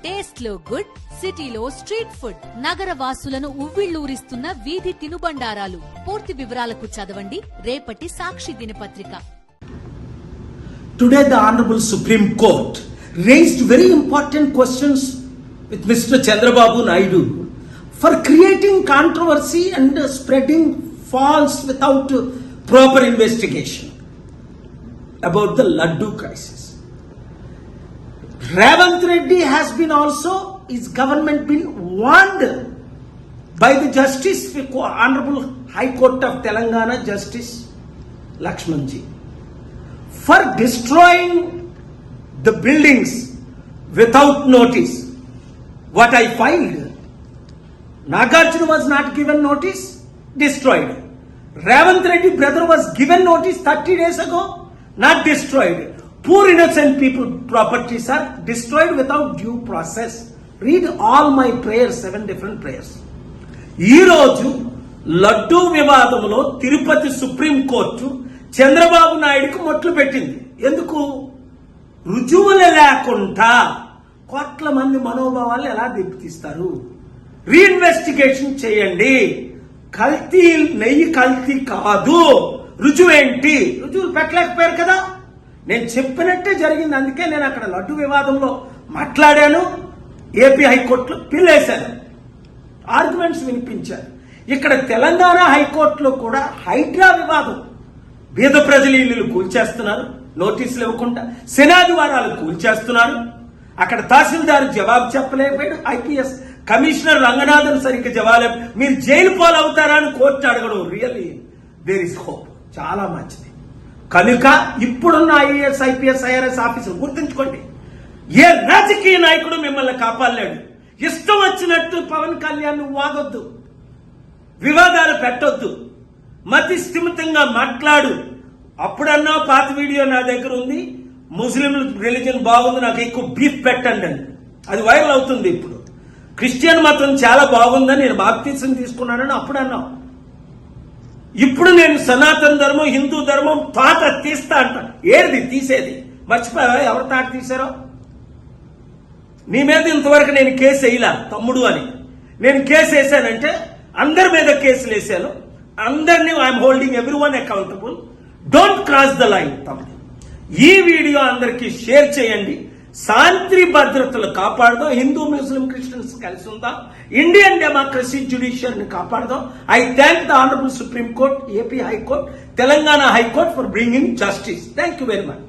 Taste లో good, సిటీలో street food, నగర వాసులను ఉవ్విళ్లూరిస్తున్న వీధి తినుబండారాలు. పూర్తి వివరాలకు చదవండి రేపటి సాక్షి దినపత్రిక. Today the Honorable Supreme Court raised very important questions with Mr. Chandrababu Naidu for creating controversy and spreading false without proper investigation about the Laddu crisis. Ravant Reddy has been also, his government been warned by the Justice, Honorable High Court of Telangana Justice Lakshmanji, for destroying the buildings without notice. What I filed, Nagarjuna was not given notice, destroyed. Ravant Reddy brother was given notice 30 days ago, not destroyed. Poor innocent people properties are destroyed without due process. Read all my prayers, 7 different prayers. ఈ రోజు లడ్డూ వివాదంలో Tirupati supreme court Chandrababu నాయుడుకు మొట్లు పెట్టింది. ఎందుకు? రుజువులు లేకుండా కోట్ల మంది మనోభావాలు ఎలా దెబ్బతీస్తారు? రీఇన్వెస్టిగేషన్ చేయండి. కల్తీ నెయ్యి కల్తీ కాదు. రుజువేంటి? రుజువులు పెట్టలేకపోయారు కదా. నేను చెప్పినట్టే జరిగింది. అందుకే నేను అక్కడ లడ్డు వివాదంలో మాట్లాడాను. ఏపీ హైకోర్టులో పిల్లేశాను, ఆర్గ్యుమెంట్స్ వినిపించాను. ఇక్కడ తెలంగాణ హైకోర్టులో కూడా హైడ్రా వివాదం, బీద ప్రజల ఇల్లులు కూల్చేస్తున్నారు నోటీసులు ఇవ్వకుండా, శనాదివారాలు కూల్చేస్తున్నారు. అక్కడ తహసీల్దార్ జవాబు చెప్పలేకపోయాడు. ఐపీఎస్ కమిషనర్ రంగనాథన్ సరిగ్గా జవాబు, మీరు జైలు పాలవుతారా అని కోర్టు అడగడం రియల్లీ దేర్ ఇస్ హోప్. చాలా మంచిది. కనుక ఇప్పుడున్న ఐఏఎస్ ఐపీఎస్ ఐఆర్ఎస్ ఆఫీసర్ గుర్తుంచుకోండి, ఏ రాజకీయ నాయకుడు మిమ్మల్ని కాపాడలేడు. ఇష్టం వచ్చినట్టు పవన్ కళ్యాణ్ వాగొద్దు, వివాదాలు పెట్టొద్దు, మతి స్థిమితంగా మాట్లాడు. అప్పుడన్నా పాత వీడియో నా దగ్గర ఉంది, ముస్లింల రిలీజన్ బాగుంది, నాకు ఎక్కువ బీఫ్ పెట్టండి అని. అది వైరల్ అవుతుంది. ఇప్పుడు క్రిస్టియన్ మతం చాలా బాగుందని నేను బాప్తిసం తీసుకున్నానని అప్పుడు అన్నాం. ఇప్పుడు నేను సనాతన ధర్మం, హిందూ ధర్మం తాట తీస్తా అంట. ఏది తీసేది? మర్చిపోయావా ఎవరు తాట తీశారో? నీ మీద ఇంతవరకు నేను కేసు వేయలా తమ్ముడు అని. నేను కేసు వేసానంటే అందరి మీద కేసులు వేసాను. అందరినీ I'm holding every one accountable. Don't cross the line తమ్ముడు. ఈ వీడియో అందరికీ షేర్ చేయండి. శాంతి భద్రతలు కాపాడదాం. హిందూ ముస్లిం క్రిస్టియన్స్ కలిసి ఉందాం. ఇండియన్ డెమోక్రసీ జ్యుడిషియరీని కాపాడదాం. I thank the honourable supreme court, AP high court, Telangana high court for bringing justice. Thank you very much.